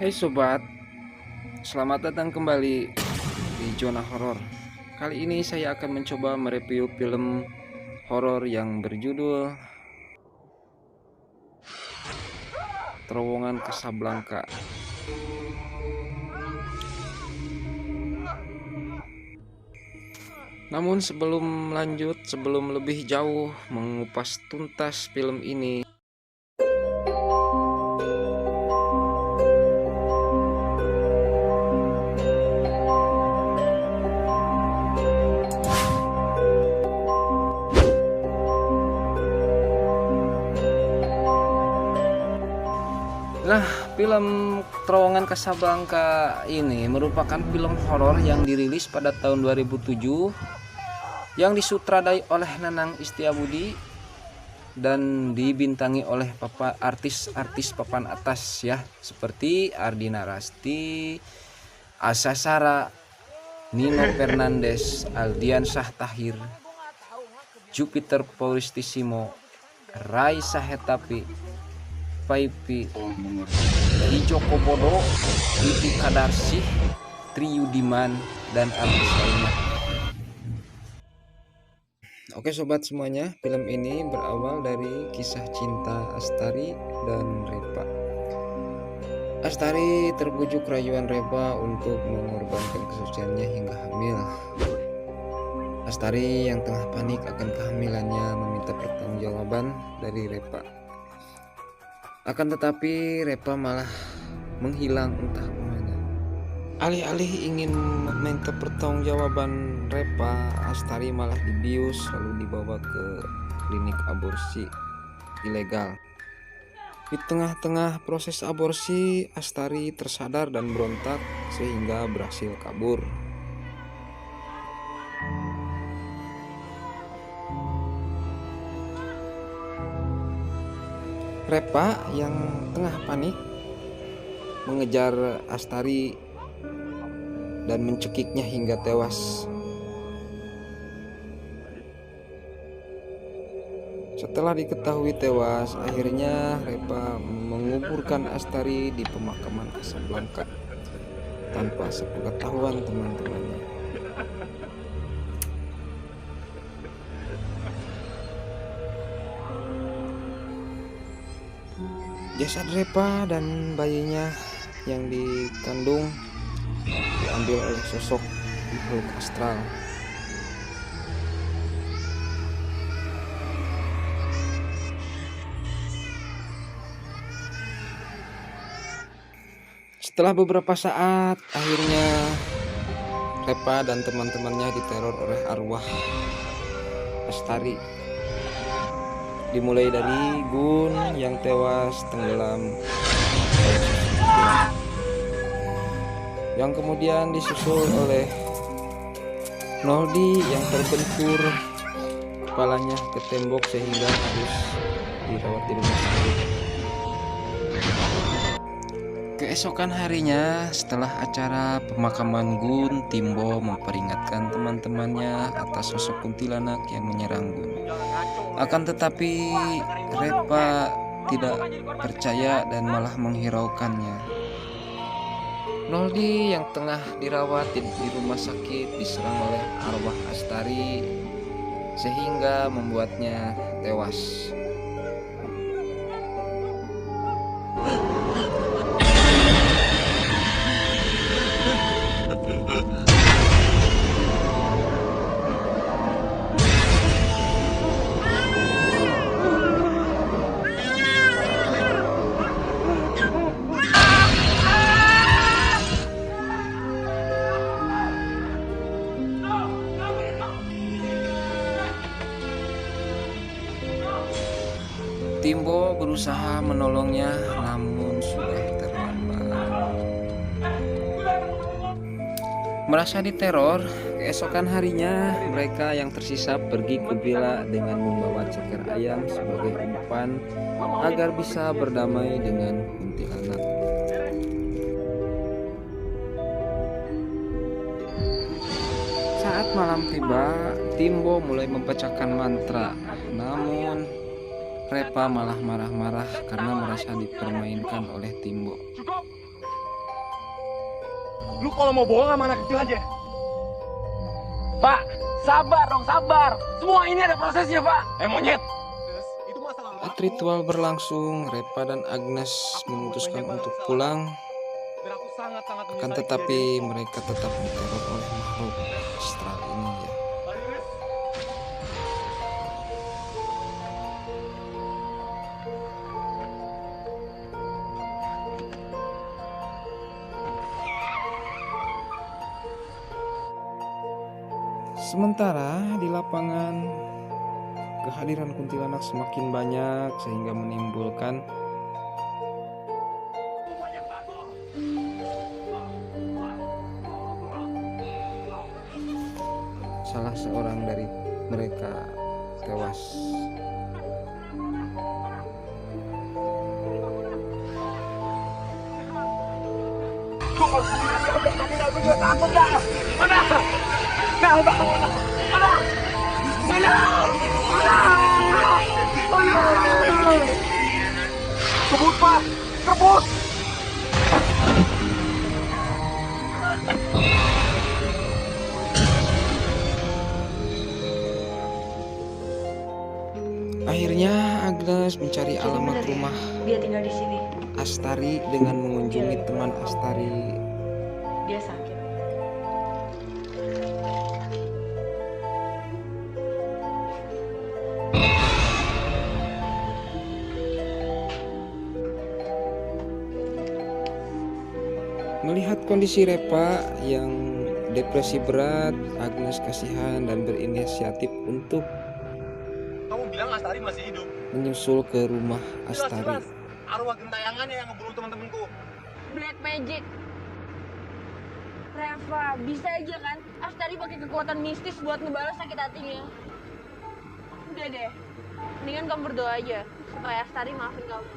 Hai sobat, selamat datang kembali di Zona Horor. Kali ini saya akan mencoba mereview film horor yang berjudul Terowongan Casablanca. Namun sebelum lebih jauh mengupas tuntas film ini, film Terowongan Casablanca ini merupakan film horor yang dirilis pada tahun 2007 yang disutradai oleh Nanang Istiabudi dan dibintangi oleh artis-artis papan atas ya, seperti Ardina Rasti, Asa Sara, Nino Fernandes, Aldian Syah Tahir, Jupiter Paulistissimo, Raisa Hetapi, Paipi, Ijo Kobodo, Iti Kadarsih, Triyudiman, dan artis lainnya. Oke sobat semuanya, film ini berawal dari kisah cinta Astari dan Repa. Astari terbujuk rayuan Repa untuk mengorbankan kesuciannya hingga hamil. Astari yang tengah panik akan kehamilannya meminta pertanggungjawaban dari Repa. Akan tetapi Repa malah menghilang entah kemana. Alih-alih ingin meminta pertanggungjawaban Repa, Astari malah dibius lalu dibawa ke klinik aborsi ilegal. Di tengah-tengah proses aborsi, Astari tersadar dan berontak sehingga berhasil kabur. Repa yang tengah panik mengejar Astari dan mencekiknya hingga tewas. Setelah diketahui tewas, akhirnya Repa menguburkan Astari di pemakaman Casablanca tanpa sepengetahuan teman-temannya. Jasad Repa dan bayinya yang dikandung diambil oleh sosok makhluk astral. Setelah beberapa saat, akhirnya Repa dan teman-temannya diteror oleh arwah Astari. Dimulai dari Gun yang tewas tenggelam, yang kemudian disusul oleh Noldi yang terbentur kepalanya ke tembok sehingga harus dirawat di rumah sakit. Keesokan harinya, setelah acara pemakaman Gun, Timbo memperingatkan teman-temannya atas sosok kuntilanak yang menyerang Gun. Akan tetapi Repa tidak percaya dan malah menghiraukannya. Noldi yang tengah dirawat di rumah sakit diserang oleh arwah Astari sehingga membuatnya tewas. Timbo berusaha menolongnya, namun sudah terlambat. Merasa diteror, keesokan harinya mereka yang tersisa pergi ke villa dengan membawa ceker ayam sebagai umpan agar bisa berdamai dengan kuntilanak. Saat malam tiba, Timbo mulai membacakan mantra, namun Repa malah marah-marah karena merasa dipermainkan oleh Timbo. Lu kalau mau bohong sama anak kecil aja. Pak, sabar dong, sabar. Semua ini ada prosesnya, Pak. Monyet. Itu masalah Saat ritual berlangsung, Repa dan Agnes memutuskan untuk pulang. Dan aku sangat-sangat Akan tetapi mereka tetap diteror oleh makhluk astral ini ya. Sementara di lapangan, kehadiran kuntilanak semakin banyak sehingga menimbulkan salah seorang dari mereka tewas. Kebut, Pak! Kebut! Akhirnya Agnes mencari alamat rumah Dia tinggal di sini. Astari dengan mengunjungi teman Astari. Dia sakit. Melihat kondisi Repa yang depresi berat, Agnes kasihan dan berinisiatif untuk Kamu bilang Astari masih hidup. menyusul ke rumah Astari. Jelas-jelas arwah gentayangannya yang ngebunuh teman-temanku. Black magic. Reva, bisa aja kan? Astari pakai kekuatan mistis buat ngebalas sakit hatinya. Udah deh. Mendingan kamu berdoa aja supaya Astari maafin kamu.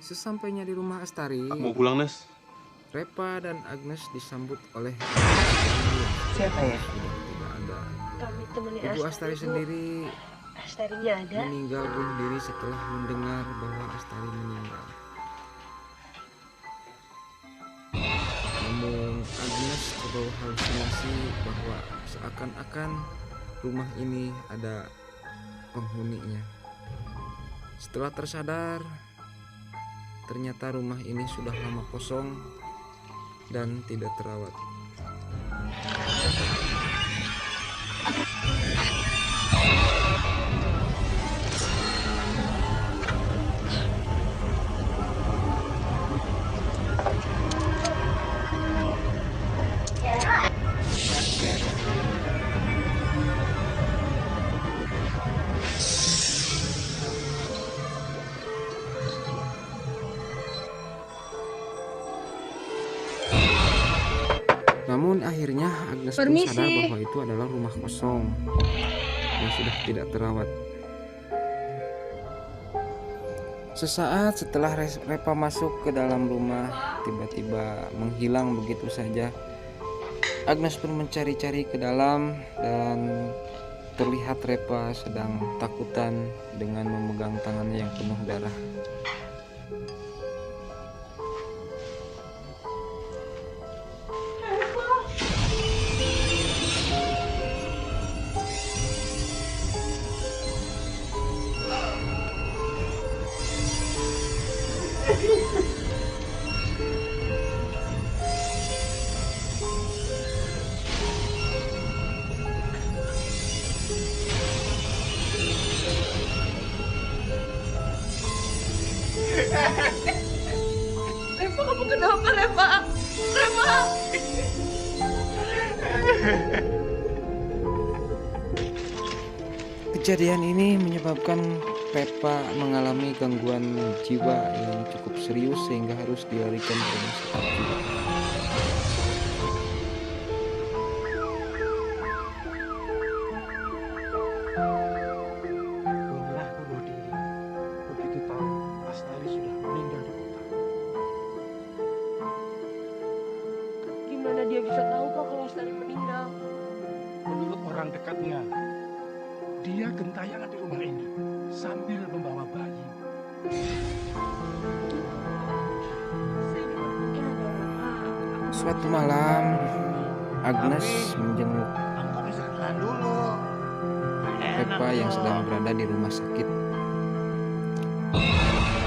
Sesampainya di rumah Astari, Aku mau pulang, Nes. Repa dan Agnes disambut oleh Siapa ya? sudah tidak ada. Kami temenin Ibu Astari Bu. sendiri Astarinya ada. meninggal bunuh diri setelah mendengar bahwa Astari meninggal. Namun Agnes terbawa halusinasi bahwa seakan-akan rumah ini ada penghuninya. Setelah tersadar, ternyata rumah ini sudah lama kosong dan tidak terawat. Namun akhirnya Agnes pun Permisi. sadar bahwa itu adalah rumah kosong yang sudah tidak terawat. Sesaat setelah Repa masuk ke dalam rumah, tiba-tiba menghilang begitu saja. Agnes pun mencari-cari ke dalam dan terlihat Repa sedang takutan dengan memegang tangannya yang penuh darah. Reva, kamu kenapa, Reva? Reva! Kejadian ini menyebabkan Repa mengalami gangguan jiwa yang cukup serius sehingga harus dilarikan ke rumah sakit jiwa. Lelah bunuh diri begitu tahu Astari sudah meninggal di kota. Gimana dia bisa tahu Pak kalau Astari meninggal? Menurut orang dekatnya, dia gentayangan sembarangan di rumah ini sambil membawa bayi. Suatu malam, Agnes menjenguk Kamu bisa jalan dulu. Repa yang sedang berada di rumah sakit.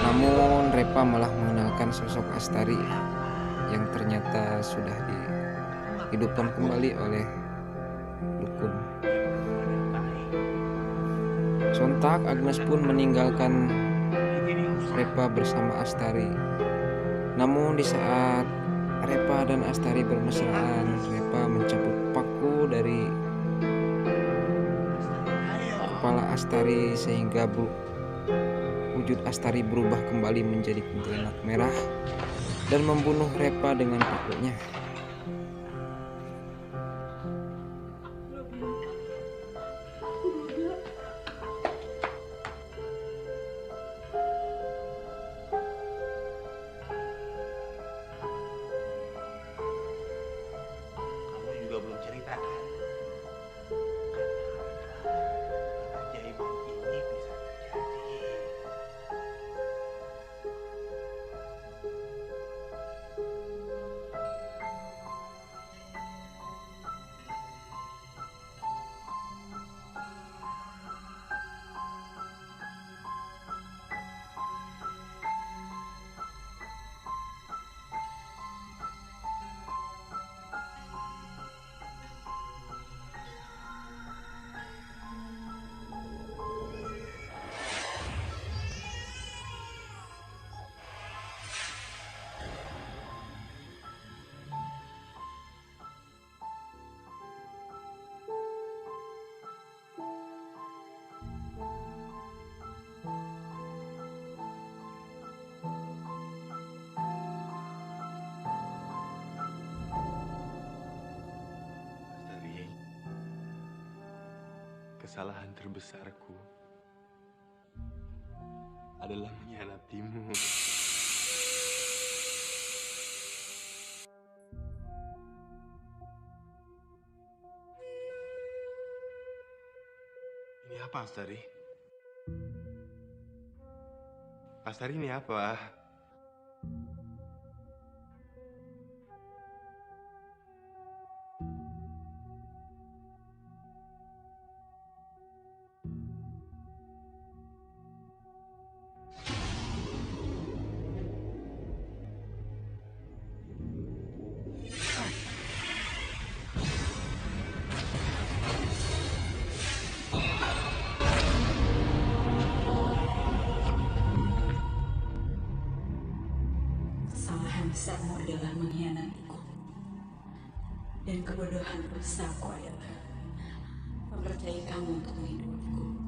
Namun Repa malah mengenalkan sosok Astari yang ternyata sudah dihidupkan kembali oleh dukun. Sontak Agnes pun meninggalkan Repa bersama Astari. Namun di saat Repa dan Astari bermesraan, Repa mencabut paku dari kepala Astari sehingga wujud Astari berubah kembali menjadi kuntilanak merah dan membunuh Repa dengan pakunya. Kamu juga belum cerita kan? Keajaiban ini bisa terjadi. Astari, kesalahan terbesarku adalah mengkhianatimu. Ini apa, Astari? Astari, ini apa? Kesalahan besarmu adalah mengkhianatiku. Dan kebodohan besarku adalah mempercayai kamu untuk menghidupku.